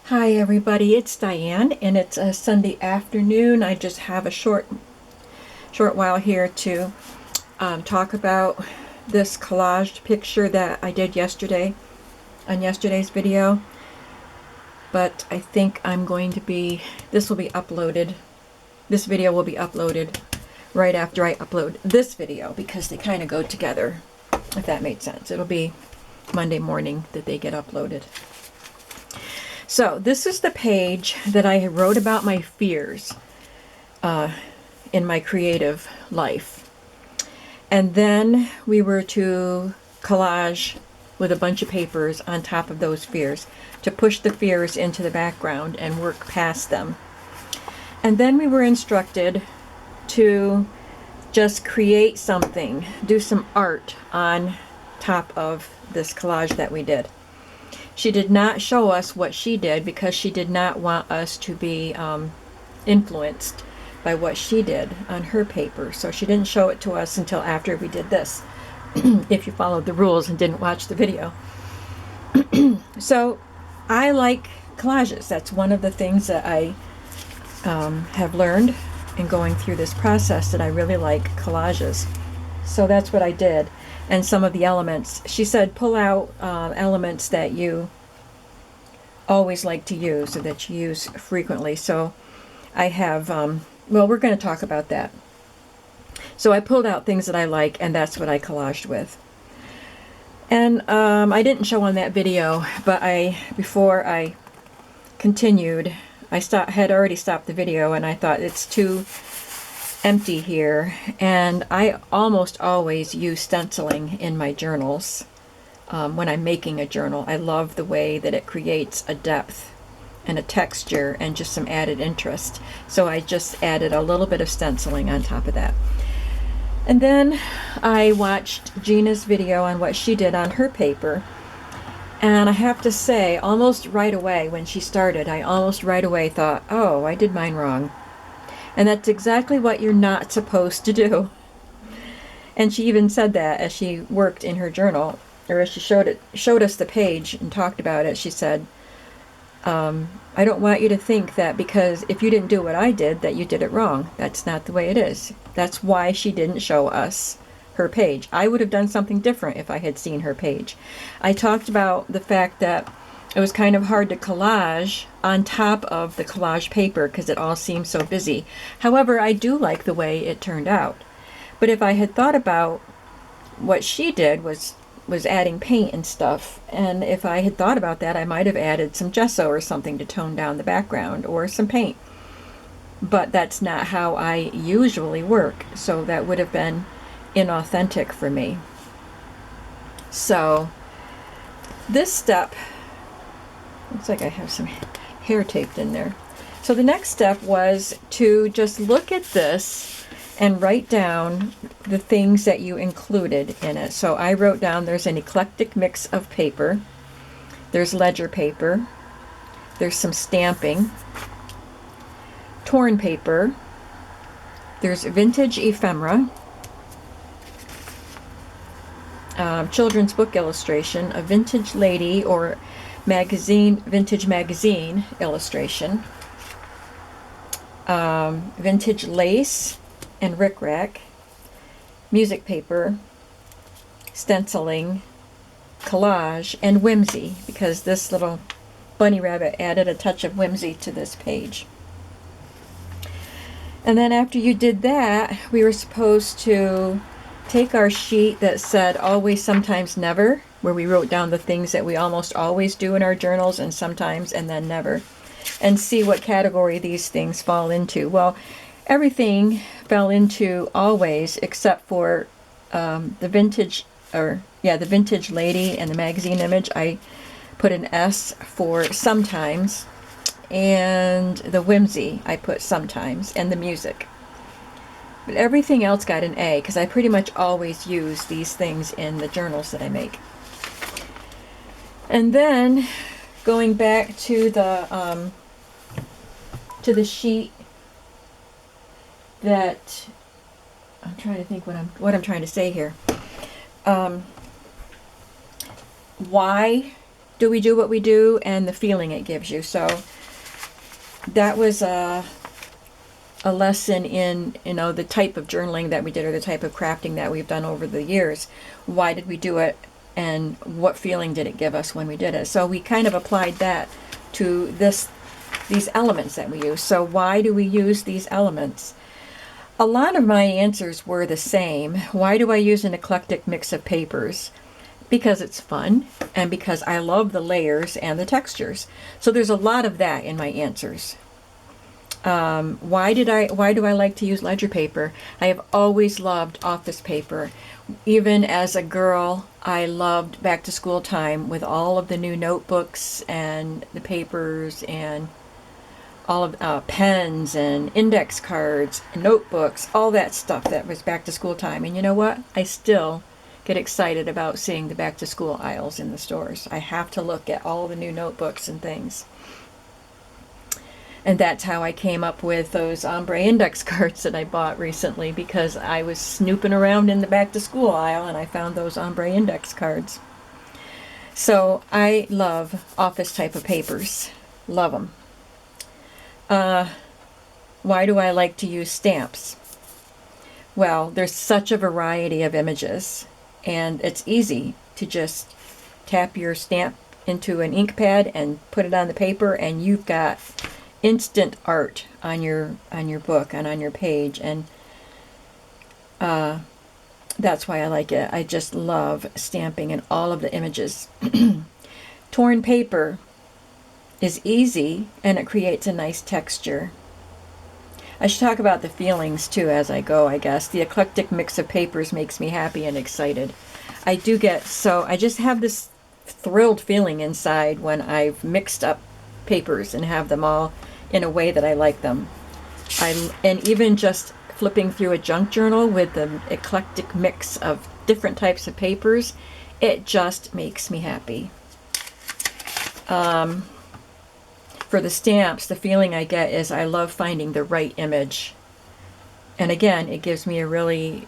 Hi everybody, it's Diane and it's a Sunday afternoon. I just have a short while here to talk about this collaged picture that I did yesterday on yesterday's video. But I think this will be uploaded. This video will be uploaded right after I upload this video because they kind of go together, if that made sense. It'll be Monday morning that they get uploaded. So this is the page that I wrote about my fears in my creative life. And then we were to collage with a bunch of papers on top of those fears to push the fears into the background and work past them. And then we were instructed to just create something, do some art on top of this collage that we did. She did not show us what she did because she did not want us to be influenced by what she did on her paper. So she didn't show it to us until after we did this, if you followed the rules and didn't watch the video. So I like collages. That's one of the things that I have learned in going through this process, that I really like collages. So that's what I did. And some of the elements, she said, pull out elements that you always like to use or that you use frequently. So I have, well, we're going to talk about that. So I pulled out things that I like, and that's what I collaged with. And I didn't show on that video, but before I continued, I had already stopped the video, and I thought it's too empty here, and I almost always use stenciling in my journals when I'm making a journal. I love the way that it creates a depth and a texture and just some added interest. So I just added a little bit of stenciling on top of that. And then I watched Gina's video on what she did on her paper, and I have to say, almost right away when she started, I almost right away thought, oh, I did mine wrong. And that's exactly what you're not supposed to do. And she even said that as she worked in her journal, or as she showed us the page and talked about it. She said, I don't want you to think that because if you didn't do what I did, that you did it wrong. That's not the way it is. That's why she didn't show us her page. I would have done something different if I had seen her page. I talked about the fact that it was kind of hard to collage on top of the collage paper because it all seemed so busy. However, I do like the way it turned out. But if I had thought about what she did was adding paint and stuff, and if I had thought about that, I might have added some gesso or something to tone down the background, or some paint. But that's not how I usually work, so that would have been inauthentic for me. So this step, looks like I have some hair taped in there. So the next step was to just look at this and write down the things that you included in it. So I wrote down there's an eclectic mix of paper, there's ledger paper, there's some stamping, torn paper, there's vintage ephemera, children's book illustration, a vintage lady or vintage magazine illustration, vintage lace and rickrack, music paper, stenciling, collage, and whimsy, because this little bunny rabbit added a touch of whimsy to this page. And then after you did that, we were supposed to take our sheet that said always, sometimes, never, where we wrote down the things that we almost always do in our journals, and sometimes, and then never, and see what category these things fall into. Well, everything fell into always except for the vintage lady and the magazine image. I put an S for sometimes, and the whimsy I put sometimes, and the music. But everything else got an A because I pretty much always use these things in the journals that I make. And then going back to the sheet that I'm trying to think what I'm trying to say here. Why do we do what we do, and the feeling it gives you. So that was a lesson in, you know, the type of journaling that we did, or the type of crafting that we've done over the years. Why did we do it, and what feeling did it give us when we did it? So we kind of applied that to these elements that we use. So why do we use these elements? A lot of my answers were the same. Why do I use an eclectic mix of papers? Because it's fun, and because I love the layers and the textures. So there's a lot of that in my answers. Why do I like to use ledger paper? I have always loved office paper. Even as a girl, I loved back to school time with all of the new notebooks and the papers and all of pens and index cards, notebooks, all that stuff that was back to school time. And you know what? I still get excited about seeing the back to school aisles in the stores. I have to look at all the new notebooks and things. And that's how I came up with those ombre index cards that I bought recently, because I was snooping around in the back to school aisle and I found those ombre index cards. So I love office type of papers. Love them. Why do I like to use stamps? Well, there's such a variety of images, and it's easy to just tap your stamp into an ink pad and put it on the paper, and you've got instant art on your book and on your page. And that's why I like it. I just love stamping and all of the images. Torn paper is easy, and it creates a nice texture. I should talk about the feelings too as I go, I guess. The eclectic mix of papers makes me happy and excited. I just have this thrilled feeling inside when I've mixed up papers and have them all in a way that I like them. And even just flipping through a junk journal with the eclectic mix of different types of papers, it just makes me happy. For the stamps, the feeling I get is I love finding the right image. And again, it gives me a really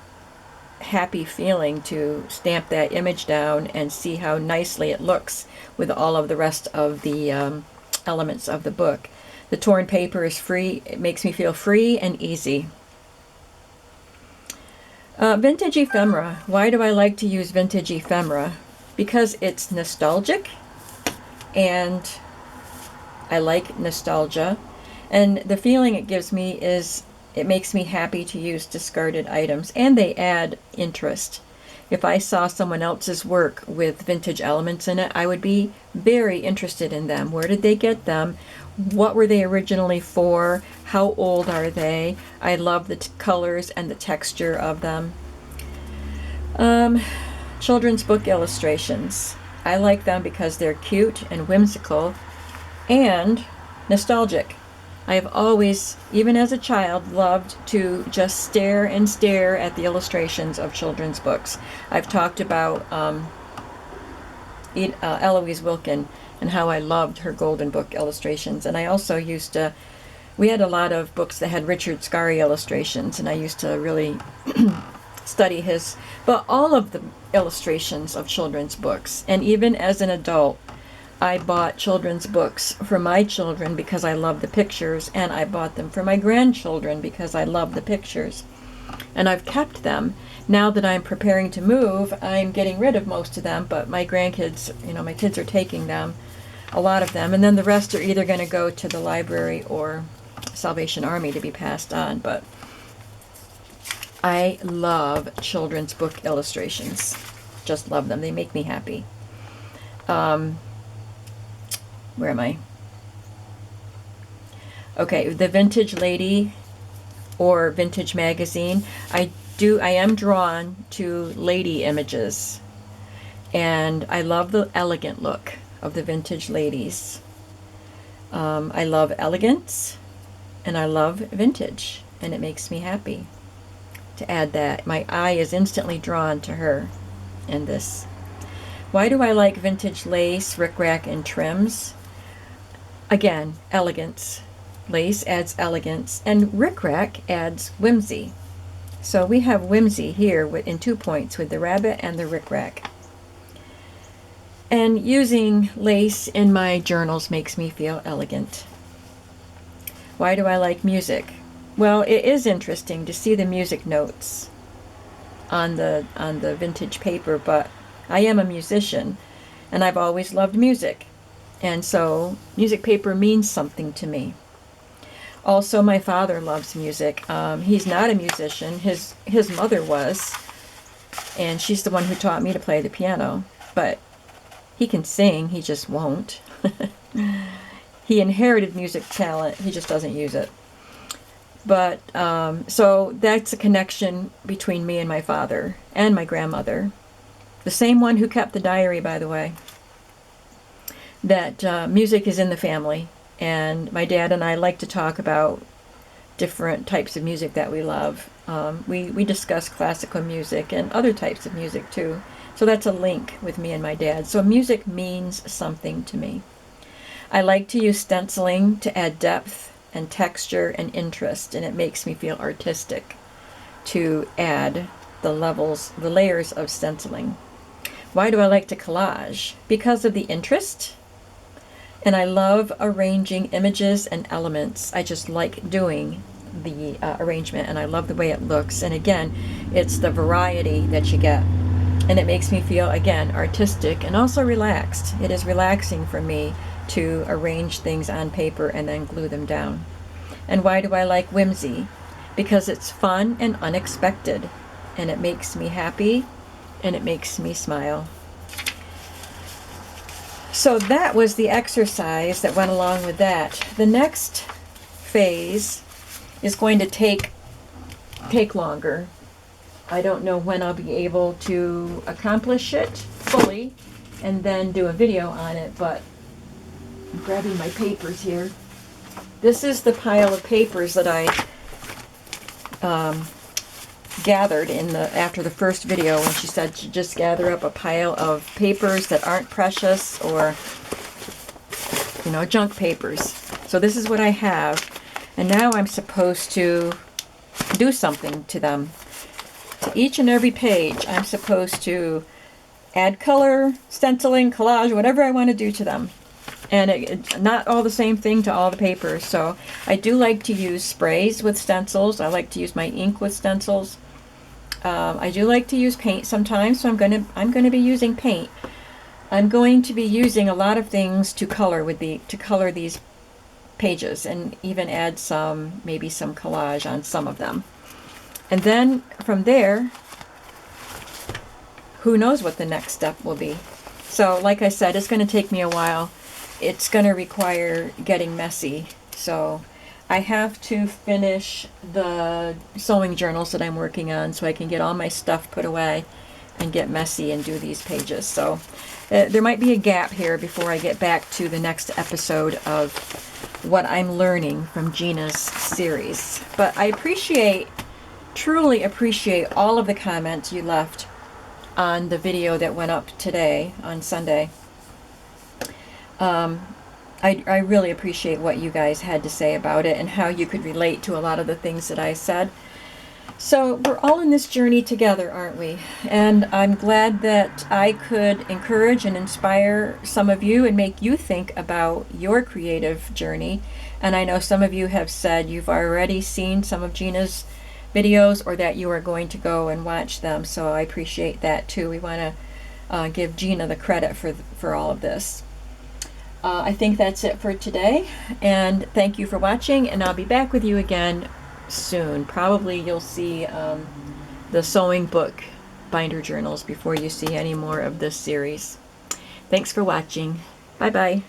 happy feeling to stamp that image down and see how nicely it looks with all of the rest of the elements of the book. The torn paper is free. It makes me feel free and easy. Vintage ephemera. Why do I like to use vintage ephemera? Because it's nostalgic, and I like nostalgia. And the feeling it gives me is it makes me happy to use discarded items, and they add interest. If I saw someone else's work with vintage elements in it, I would be very interested in them. Where did they get them? What were they originally for? How old are they? I love the colors and the texture of them. Children's book illustrations. I like them because they're cute and whimsical and nostalgic. I have always, even as a child, loved to just stare and stare at the illustrations of children's books. I've talked about Eloise Wilkin and how I loved her Golden Book illustrations. And I also we had a lot of books that had Richard Scarry illustrations, and I used to really study but all of the illustrations of children's books. And even as an adult, I bought children's books for my children because I love the pictures, and I bought them for my grandchildren because I love the pictures. And I've kept them. Now that I'm preparing to move, I'm getting rid of most of them, but my grandkids, my kids are taking them, a lot of them, and then the rest are either going to go to the library or Salvation Army to be passed on. But I love children's book illustrations. Just love them. They make me happy. Where am I? Okay, the Vintage Lady or Vintage Magazine. I am drawn to lady images, and I love the elegant look of the vintage ladies. I love elegance, and I love vintage, and it makes me happy to add that. My eye is instantly drawn to her in this. Why do I like vintage lace, rickrack, and trims? Again, elegance. Lace adds elegance, and rickrack adds whimsy. So we have whimsy here in 2 points with the rabbit and the rickrack. And using lace in my journals makes me feel elegant. Why do I like music? Well, it is interesting to see the music notes on the vintage paper, but I am a musician and I've always loved music. And so music paper means something to me. Also, my father loves music. He's not a musician. His mother was, and she's the one who taught me to play the piano. But he can sing, he just won't. He inherited music talent, he just doesn't use it. But, so that's a connection between me and my father and my grandmother. The same one who kept the diary, by the way. That music is in the family. And my dad and I like to talk about different types of music that we love. We discuss classical music and other types of music too. So that's a link with me and my dad. So music means something to me. I like to use stenciling to add depth and texture and interest, and it makes me feel artistic to add the layers of stenciling. Why do I like to collage? Because of the interest. And I love arranging images and elements. I just like doing the arrangement, and I love the way it looks. And again, it's the variety that you get. And it makes me feel, again, artistic and also relaxed. It is relaxing for me to arrange things on paper and then glue them down. And why do I like whimsy? Because it's fun and unexpected. And it makes me happy and it makes me smile. So that was the exercise that went along with that. The next phase is going to take longer. I don't know when I'll be able to accomplish it fully and then do a video on it, but I'm grabbing my papers here. This is the pile of papers that I gathered after the first video when she said to just gather up a pile of papers that aren't precious or, junk papers. So this is what I have, and now I'm supposed to do something to them. To each and every page, I'm supposed to add color, stenciling, collage, whatever I want to do to them. And it's not all the same thing to all the papers. So I do like to use sprays with stencils. I like to use my ink with stencils. I do like to use paint sometimes, so I'm going to be using paint. I'm going to be using a lot of things to color these pages, and even add maybe some collage on some of them. And then from there, who knows what the next step will be. So like I said, it's going to take me a while. It's going to require getting messy. So I have to finish the sewing journals that I'm working on so I can get all my stuff put away and get messy and do these pages. So there might be a gap here before I get back to the next episode of what I'm learning from Gina's series. But I truly appreciate all of the comments you left on the video that went up today on Sunday. I really appreciate what you guys had to say about it and how you could relate to a lot of the things that I said. So we're all in this journey together, aren't we? And I'm glad that I could encourage and inspire some of you and make you think about your creative journey. And I know some of you have said you've already seen some of Gina's videos or that you are going to go and watch them. So I appreciate that too. We want to give Gina the credit for all of this. I think that's it for today, and thank you for watching, and I'll be back with you again soon. Probably you'll see the sewing book binder journals before you see any more of this series. Thanks for watching. Bye-bye.